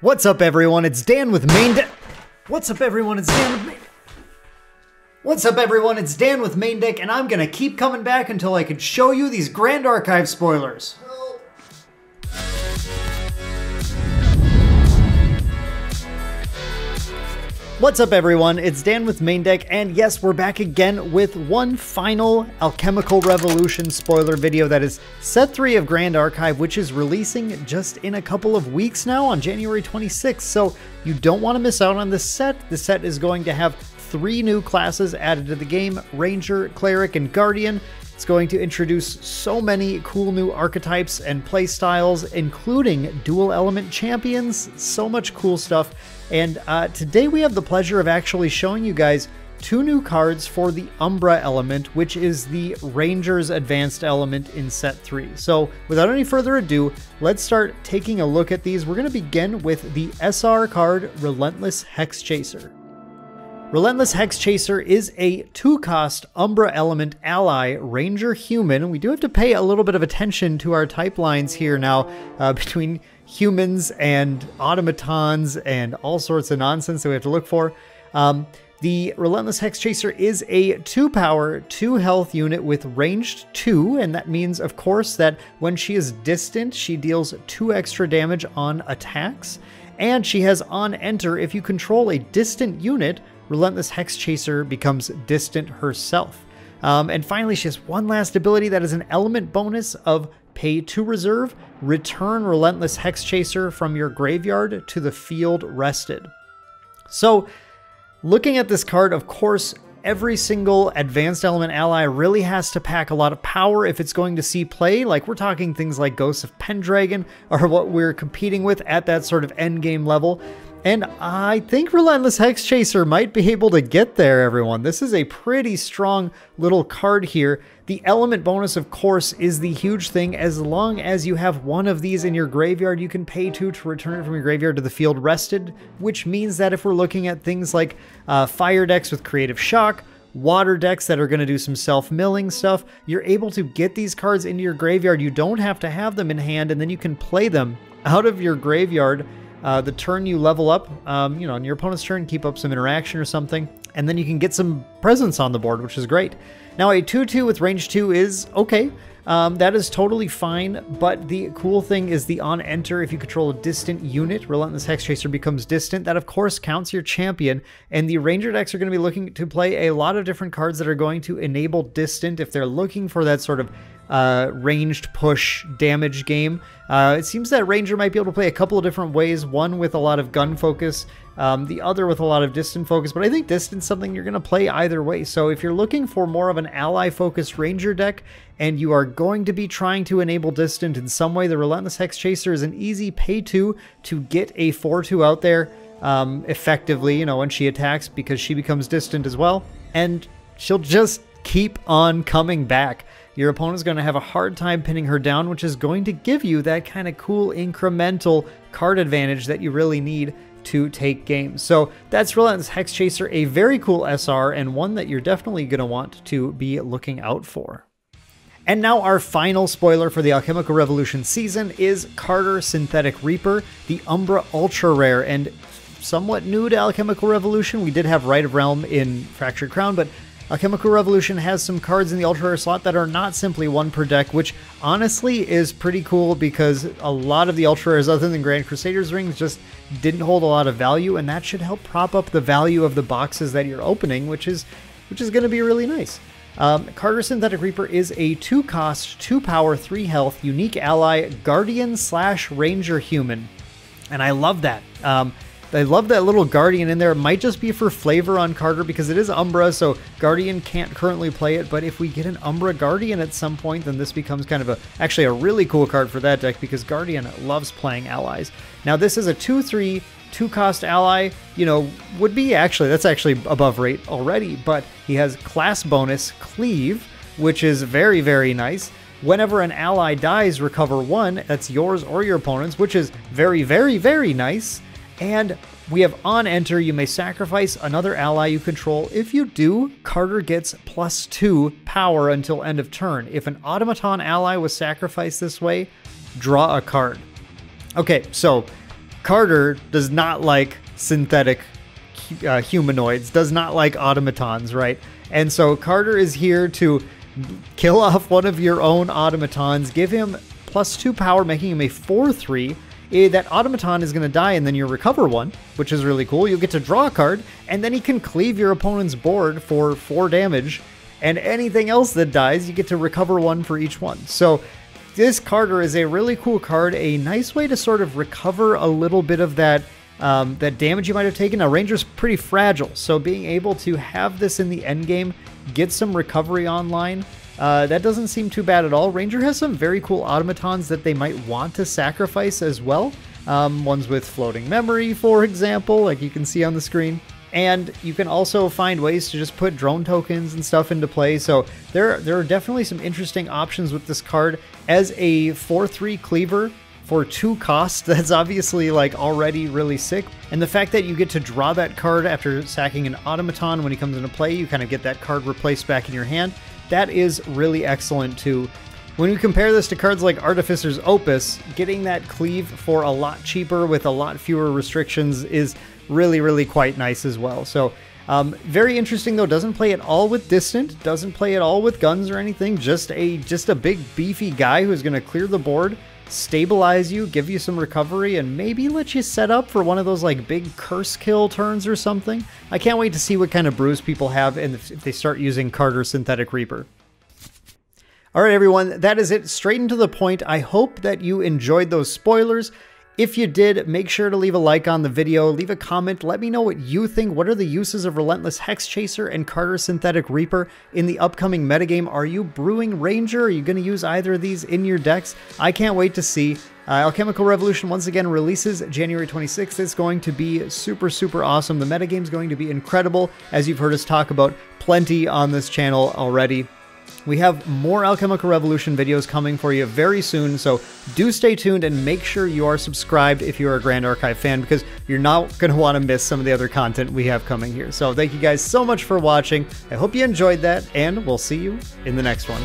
What's up, everyone? It's Dan with Maindeck. What's up, everyone? It's Dan with Maindeck. What's up, everyone? It's Dan with Maindeck, and I'm gonna keep coming back until I can show you these Grand Archive spoilers. What's up, everyone? It's Dan with Maindeck, and yes, we're back again with one final Alchemical Revolution spoiler video that is set 3 of Grand Archive, which is releasing just in a couple of weeks now on January 26th, so you don't want to miss out on this set. The set is going to have 3 new classes added to the game: Ranger, Cleric, and Guardian. It's going to introduce so many cool new archetypes and playstyles, including dual element champions, so much cool stuff. And today we have the pleasure of actually showing you guys 2 new cards for the Umbra element, which is the Ranger's advanced element in set 3. So without any further ado, let's start taking a look at these. We're going to begin with the SR card, Relentless Hexchaser. Relentless Hexchaser is a 2-cost Umbra element ally Ranger human. We do have to pay a little bit of attention to our type lines here now between humans and automatons and all sorts of nonsense that we have to look for. The Relentless Hexchaser is a 2-power, 2-health unit with ranged 2, and that means, of course, that when she is distant, she deals 2 extra damage on attacks, and she has on enter. If you control a distant unit, Relentless Hexchaser becomes distant herself. And finally, she has one last ability that is an element bonus of pay 2 reserve, return Relentless Hexchaser from your graveyard to the field rested. So, looking at this card, of course, every single advanced element ally really has to pack a lot of power if it's going to see play. Like, we're talking things like Ghosts of Pendragon are what we're competing with at that sort of endgame level. And I think Relentless Hexchaser might be able to get there, everyone. This is a pretty strong little card here. The element bonus, of course, is the huge thing. As long as you have one of these in your graveyard, you can pay 2 to return it from your graveyard to the field rested, which means that if we're looking at things like fire decks with Creative Shock, water decks that are going to do some self-milling stuff, you're able to get these cards into your graveyard. You don't have to have them in hand, and then you can play them out of your graveyard the turn you level up, you know, on your opponent's turn, keep up some interaction or something, and then you can get some presence on the board, which is great. Now, a 2/2 with range 2 is okay. That is totally fine, but the cool thing is the on enter. If you control a distant unit, Relentless Hexchaser becomes distant. That, of course, counts your champion, and the Ranger decks are going to be looking to play a lot of different cards that are going to enable distant if they're looking for that sort of ranged push damage game. It seems that Ranger might be able to play a couple of different ways, one with a lot of gun focus, the other with a lot of distant focus, but I think distant's something you're going to play either way. So if you're looking for more of an ally-focused Ranger deck, and you are going to be trying to enable distant in some way, the Relentless Hexchaser is an easy pay 2 to get a 4/2 out there effectively, you know, when she attacks, because she becomes distant as well, and she'll just keep on coming back. Your opponent's going to have a hard time pinning her down, which is going to give you that kind of cool incremental card advantage that you really need to take games. So that's Relentless Hexchaser, a very cool SR, and one that you're definitely going to want to be looking out for. And now our final spoiler for the Alchemical Revolution season is Carter Synthetic Reaper, the Umbra Ultra Rare, and somewhat new to Alchemical Revolution. We did have Right of Realm in Fractured Crown, but Alchemical Revolution has some cards in the Ultra Rare slot that are not simply 1 per deck, which honestly is pretty cool because a lot of the Ultra Rares other than Grand Crusader's Rings just didn't hold a lot of value, and that should help prop up the value of the boxes that you're opening, which is going to be really nice. Carter Synthetic Reaper is a 2-cost, 2-power, 3-health unique ally Guardian/Ranger human, and I love that. I love that little Guardian in there. It might just be for flavor on Carter because it is Umbra, so Guardian can't currently play it, but if we get an Umbra Guardian at some point, then this becomes kind of actually a really cool card for that deck because Guardian loves playing allies. Now, this is a 2/3, 2-cost ally, you know, that's actually above rate already, but he has class bonus Cleave, which is very, very nice. Whenever an ally dies, recover 1, that's yours or your opponent's, which is very, very, very nice. And we have on enter, you may sacrifice another ally you control. If you do, Carter gets +2 power until end of turn. If an automaton ally was sacrificed this way, draw a card. Okay, so Carter does not like synthetic humanoids, does not like automatons, right? And so Carter is here to kill off one of your own automatons, give him +2 power, making him a 4/3. That automaton is going to die, and then you recover one, which is really cool. You'll get to draw a card, and then he can cleave your opponent's board for 4 damage, and anything else that dies, you get to recover one for each one. So this Carter is a really cool card, a nice way to sort of recover a little bit of that that damage you might have taken. Now, Ranger's pretty fragile, so being able to have this in the endgame, get some recovery online, that doesn't seem too bad at all. Ranger has some very cool automatons that they might want to sacrifice as well. Ones with floating memory, for example, like you can see on the screen. And you can also find ways to just put drone tokens and stuff into play. So there are definitely some interesting options with this card. As a 4/3 cleaver for 2 costs, that's obviously like already really sick. And the fact that you get to draw that card after sacking an automaton when he comes into play, you kind of get that card replaced back in your hand. That is really excellent too. When you compare this to cards like Artificer's Opus, getting that cleave for a lot cheaper with a lot fewer restrictions is really, really quite nice as well. So very interesting though. Doesn't play at all with Distant, doesn't play at all with guns or anything. Just a big beefy guy who's going to clear the board, stabilize you, give you some recovery, and maybe let you set up for one of those like big curse kill turns or something. I can't wait to see what kind of brews people have and if they start using Carter Synthetic Reaper. All right, everyone, that is it. Straight into the point. I hope that you enjoyed those spoilers. If you did, make sure to leave a like on the video, leave a comment, let me know what you think. What are the uses of Relentless Hexchaser and Carter Synthetic Reaper in the upcoming metagame? Are you brewing Ranger? Are you going to use either of these in your decks? I can't wait to see. Alchemical Revolution once again releases January 26th. It's going to be super, super awesome. The metagame is going to be incredible, as you've heard us talk about plenty on this channel already. We have more Alchemical Revolution videos coming for you very soon, so do stay tuned and make sure you are subscribed if you are a Grand Archive fan, because you're not going to want to miss some of the other content we have coming here. So thank you guys so much for watching. I hope you enjoyed that, and we'll see you in the next one.